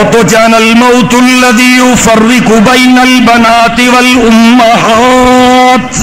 موت جان الموت الذي يفرق بين البنات والأمهات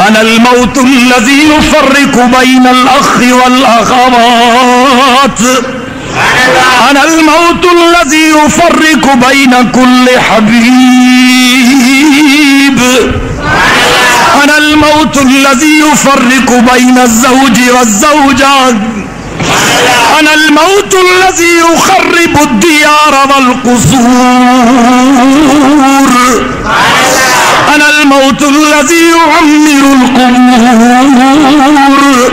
أنا الموت الذي يفرق بين الأخ والأخوات أنا الموت الذي يفرق بين كل حبيب أنا الموت الذي يفرق بين الزوج والزوجة أنا الموت الذي يخرب الديار والقصور أنا الموت الذي يعمر القبور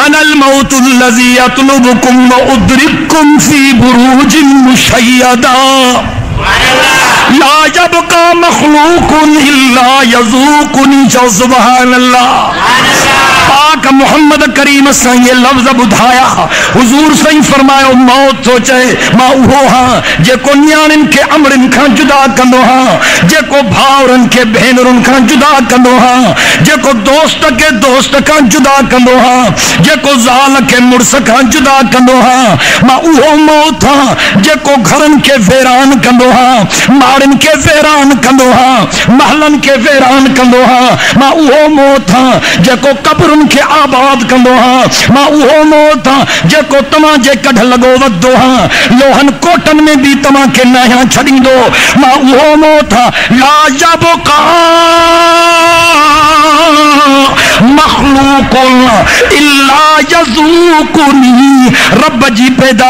أنا الموت الذي يطلبكم وأدرككم في بروج مشيدة لا يبقى مخلوق إلا يذوقني سبحان اللہ. پاک محمد کریم سے یہ لفظ بدھایا حضور سے فرمایا موت سوچے ما وہ ہاں جے کو نیانن کے امرن کھان جدا کندو ہاں جے کو بھاورن کے بہنرن کھان جدا کندو ہاں جے کو دوست کے دوست کھان جدا کندو ہاں جے کو زال کے مرس کھان جدا کندو ہاں ما وہ موت ہاں جے کو گھرن کے ویران کندو ہاں مارن کے ویران کندو ہاں محلن کے ویران کندو ہاں ما وہ موت ہاں جے کو قبرن کے آباد کندو ہاں ما وہ موت ہاں جے کو تماں جے کڑھ لگو ودو ہاں لوہن کوٹن میں بھی تماں کے نہاں چھڑی دو ما وہ موت ہاں لا یبقا مخلوق الا یذوقنی رب جی پیدا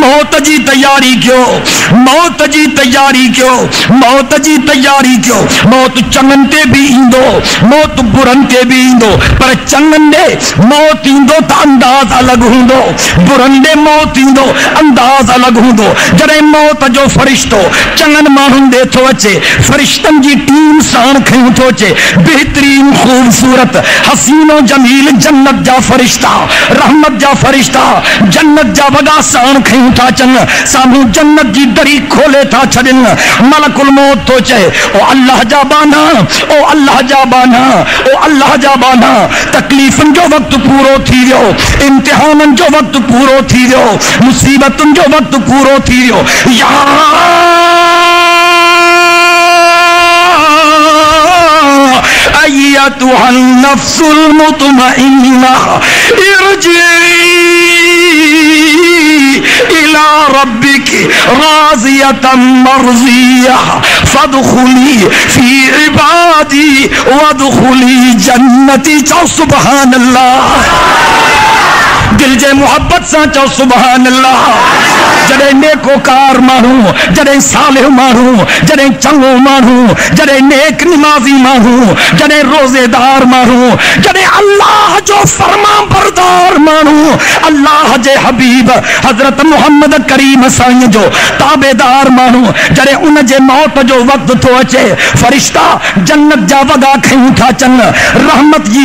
موت جی تیاری کیوں موت جی تیاری کیوں موت جی تیاری کیوں موت چنگن تے بھی ایندو موت برن تے بھی ایندو پر چنگن دے موت ایندو تا انداز الگ ہوندو برن دے موت ایندو انداز الگ ہوندو جڑے موت جو فرشتو چنگن مانن دے تو اچے فرشتن جی ٹیم سان کھیوں تو اچے بہترین خوبصورت حسین و جمیل جنت جا فرشتہ رحمت جا فرشتہ جنت جا وگا سان کھیوں تھا چن سامو جنت جی دری کھولے تھا چھڑن ملک الموت تو چے او اللہ جا بانا او اللہ جا بانا او اللہ جا بانا تکلیفن جو وقت پورو تھی رہو امتحانن جو وقت پورو تھی رہو مصیبتن جو وقت پورو تھی رہو یا ایتها النفس المطمئنہ ارجعی الى ربك راضية مرضية فادخلي في عبادي وادخلي جنتي. سبحان اللہ. دل جے محبت سا چو سبحان اللہ. جڑے نیکو کار مانو جڑے صالح مانو جڑے چنگو مانو جڑے نیک نمازی مانو جڑے روزے دار مانو جڑے اللہ جو فرما بردار مانو اللہ جے حبیب حضرت محمد کریم سائیں جو تابعدار مانو جڑے ان جے موت جو وقت تو اچے فرشتہ جنت جا وگا کھیوں تھا چن رحمت جی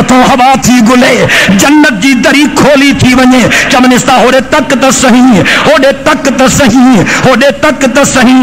مٿو ہوا تھی گلے جنت جی دری کھولی تھی ونے چمنستا ہوڑے تک تا صحیح ہوڑے تک تا صحیح ہوڑے تک تا صحیح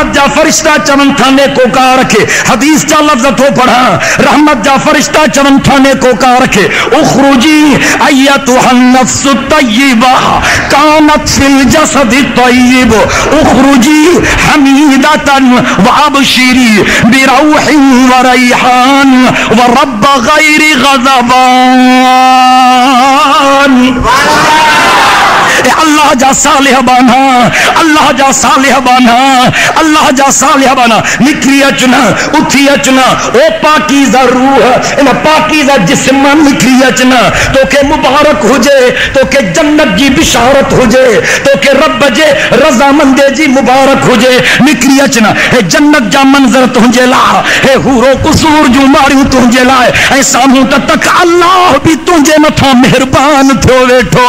رحمت جا فرشتہ چون تھا نیکو کا رکھے حدیث چا لفظ تو پڑھا رحمت جا فرشتہ چون تھا نیکو کا رکھے اخرجی ایتها النفس الطیبہ کانت فی الجسد الطیب اخرجی حمیدتا وابشری بروح وریحان ورب غیر غضبان اللہ جا صالح بانا اللہ جا صالح بانا اللہ جا صالح بانا نکری اچنا اتھی اچنا او پاکیزہ روح ان پاکیزہ جسم نکری اچنا تو کہ مبارک ہو جے تو کہ جنت جی بشارت ہو جے تو کہ رب جے رضا مندے جی مبارک ہو جے نکری اچنا اے جنت جا منظر تنجے لا اے حورو قصور جو ماریوں تنجے لائے اے ساموں تک اللہ بھی تنجے متھا مہربان تھو ویٹھو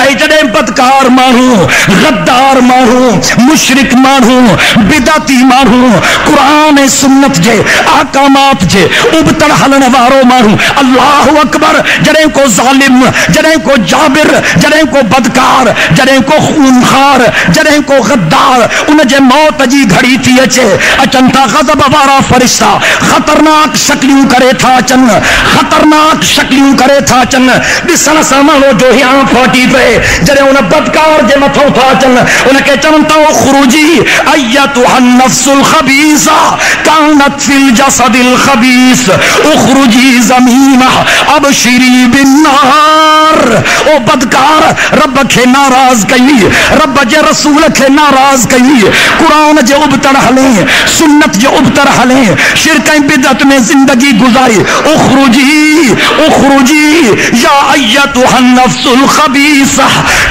اے جڑے بدکار مانو غدار مانو مشرک مانو بدعتی مانو قرآن سنت جے احکامات جے ابتڑ ہلن وارو مانو اللہ اکبر جڑے کو ظالم جڑے کو جابر جڑے کو بدکار جڑے کو خونخار جڑے کو غدار ان جے موت جی گھڑی تھی اچے اچن تا غضب وارا فرشتہ خطرناک شکلیوں کرے تھا چن خطرناک شکلیوں کرے تھا چن ڈسن سامانو جو ہی آن پھاٹی پہ جڑے انہیں بدکار جے متھوں تھا چن انہیں کہ چنتا اخرجی ایتها النفس الخبیثہ کانت فی الجسد الخبیث اخرجی زمینہ ابشری بالنار او بدکار رب کے ناراض کئی رب جے رسول کے ناراض کئی قرآن جے ابتر حلیں سنت جے ابتر حلیں شرکیں بدعت میں زندگی گزاری اخرجی اخرجی یا ایتها النفس الخبیثہ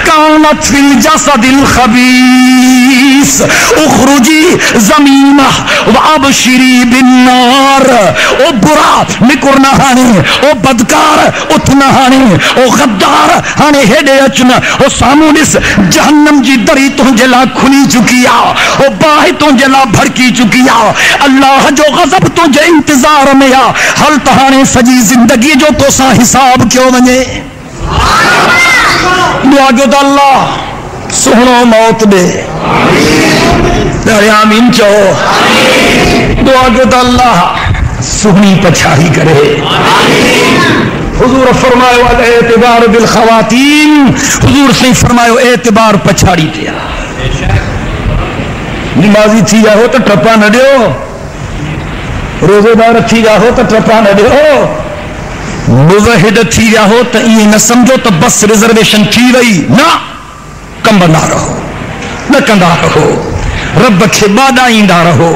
کانت فی الجسد الخبیث اخرجی زمینہ وابشری بالنار او برا مکر نہ ہانے او بدکار ات نہ ہانے او غدار ہانے ہیڈے اچنا او سامونس جہنم جی دری تنجے لا کھلی چکیا او باہ تنجے لا بھڑکی چکیا اللہ جو غضب تنجے انتظار میں آ حل تہانے سجی زندگی جو تو سا حساب کیوں بنے دعا جو دا اللہ سہنو موت دے آمین چاہو دعا جو دا اللہ سہنی پچھائی کرے حضور فرمائے اعتبار بالخواتین حضور سے فرمائے اعتبار پچھاڑی دیا نمازی تھی جاہو تو ٹپا نہ دیو روزے دار تھی جاہو تو ٹپا نہ دیو موحد تھی رہو تو یہ نہ سمجھو تو بس ریزرویشن تھی وئی نہ کمبندا رہو نہ کندا رہو رب کے بادائیندہ رہو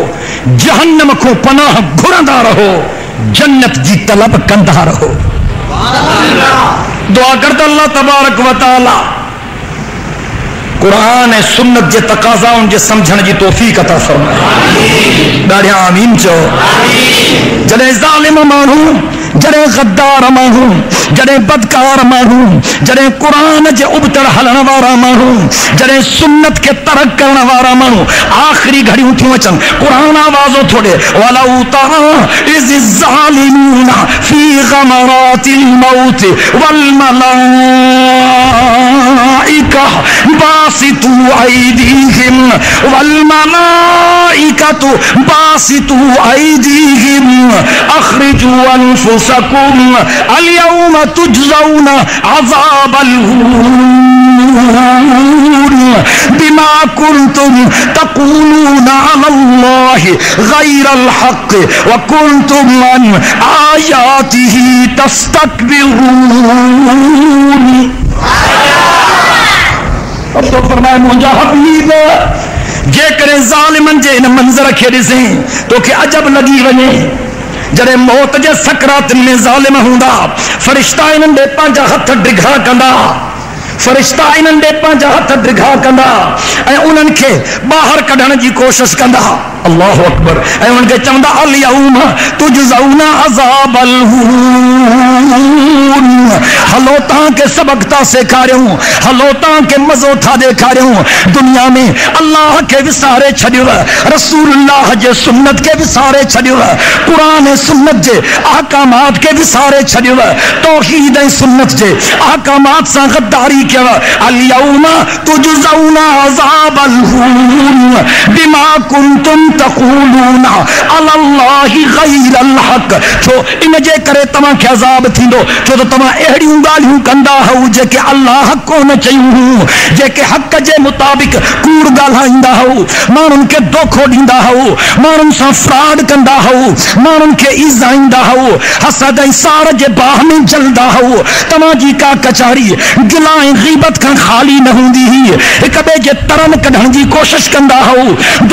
جہنم کو پناہ گھرندہ رہو جنت جی طلب کندا رہو دعا کرتا اللہ تبارک و تعالی قرآن سنت جے تقاضا ان جے سمجھن جی توفیق عطا فرمائے داڑھے آمین چو جڑے ظالم مانو جڑے غدار مانو جڑے بدکار مانو جڑے قرآن جے ابتر حلن وارا مانو جڑے سنت کے ترک کرن وارا مانو آخری گھڑی اٹھی وچن قرآن آوازو تھوڑے وَلَوْ تَرَى إِذِ الظَّالِمُونَ فِي غَمَرَاتِ الْمَوْتِ وَالْمَلَائِكَةُ بَاسِطُوا أَيْدِيهِمْ وَالْمَلَائِكَةُ بَاسِطُوا أَيْدِيهِمْ أَخْرِجُوا أَنفُسَكُمْ الْيَوْمَ تُجْزَوْنَ عَذَابَ الْهُونِ بِمَا كُنْتُمْ تَقُولُونَ عَلَى اللَّهِ غَيْرَ الْحَقِّ وَكُنْتُمْ عَنْ آيَاتِهِ تَسْتَكْبِرُونَ اب تو فرمائے مجھا حبیب جے کرے ظالمن جے ان منظر کے رسیں تو کہ عجب لگی ونے جڑے موت جے سکرات میں ظالم ہوندا فرشتہ انہاں دے پنج ہتھ ڈگھا کندا فرشتہ انہاں دے پنج ہتھ ڈگھا کندا اے انہاں کے باہر کڈھن جی کوشش کندا اللہ اکبر اے انہاں کے چوندا الیوم تجزون عذاب الہون ہلو تاں کے سبق تا سکھاریوں ہلو تاں کے مزو تھا دکھاریوں دنیا میں اللہ کے وسارے چھڈیو رسول اللہ جے سنت کے وسارے چھڈیو قرآن سنت جے احکامات کے وسارے چھڈیو توحید سنت جے احکامات سا غداری لکھا الیوم تجزون عذاب الہون بما کنتم تقولون علی اللہ غیر الحق. چھو ان جے کرے تمہاں کے عذاب تھیندو چھو تو تمہاں اہڑیوں گالیوں کندا ہو جے کہ اللہ حق کو نہ چاہیوں, جے کہ حق جے مطابق کوڑ گالائندا ہو, مانن کے دھوکھو ڈیندا ہو, مانن سا فراڈ کندا ہو, مانن کے ایزائندا ہو, حسد ایسار جے باہ میں جلدا ہو, تماجی کا کچاری گلائیں غیبت کا خالی نہ ہوندی ہی, ایک بے جے ترن کڈھن جی کوشش کندا ہو,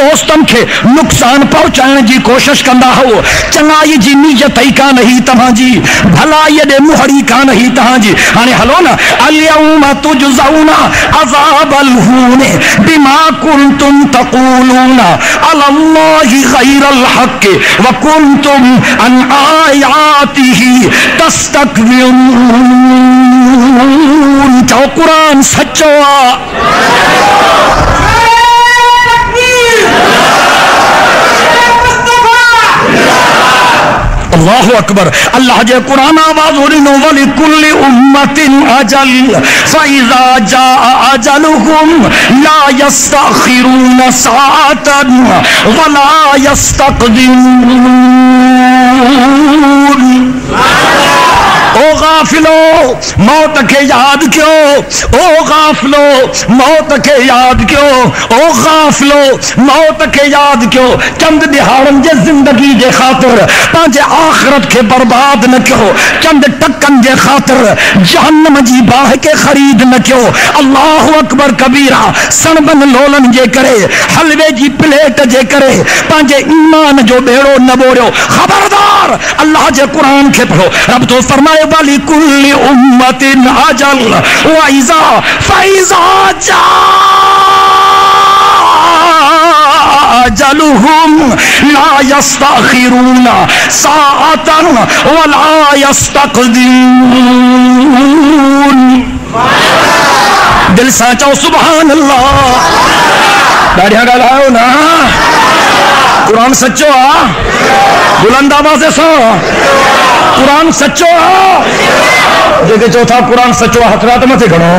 دوستن کے نقصان پہنچائن جی کوشش کندا ہو, چنگائی جی نیت ای کا نہیں تمہاں جی, بھلائی دے مہری کا نہیں تہاں جی. ہانے ہلو نا الیوم تجزون عذاب الہون بما کنتم تقولون علی اللہ غیر الحق وکنتم عن آیاتہ تستکبرون. چاہو قرآن سچو اللہ اکبر. اللہ جے قرآن آواز ہو رہی نو وَلِكُلِّ أُمَّةٍ أَجَلٍ فَإِذَا جَاءَ أَجَلُهُمْ لَا يَسْتَأْخِرُونَ سَاعَةً وَلَا يَسْتَقْدِمُونَ. او غافلو موت کے یاد کیوں, او غافلو موت کے یاد کیوں, او غافلو موت کے یاد کیوں. چند دہاڑن جے زندگی جے خاطر پانچے آخرت کے برباد نہ کیوں, چند ٹکن جے خاطر جہنم جی باہ کے خرید نہ کیوں. اللہ اکبر کبیرہ. سنبن لولن جے کرے حلوے جی پلیٹ جے کرے پانچے ایمان جو بیڑو نہ بوڑو. خبردار اللہ جے قرآن کے پڑھو. رب تو فرمائے وَلِكُلِّ أُمَّةٍ أَجَلٌ وَإِذَا فَإِذَا جَاءَ أَجَلُهُمْ لَا يَسْتَأْخِرُونَ سَاعَةً وَلَا يَسْتَقْدِمُونَ. دل سانچو سبحان اللہ. داڑیاں گالاؤ نا قرآن سچو آ, بلند آواز سو قرآن سچو آ. جے کہ چوتھا قرآن سچو ہتھ رات متے گھنو.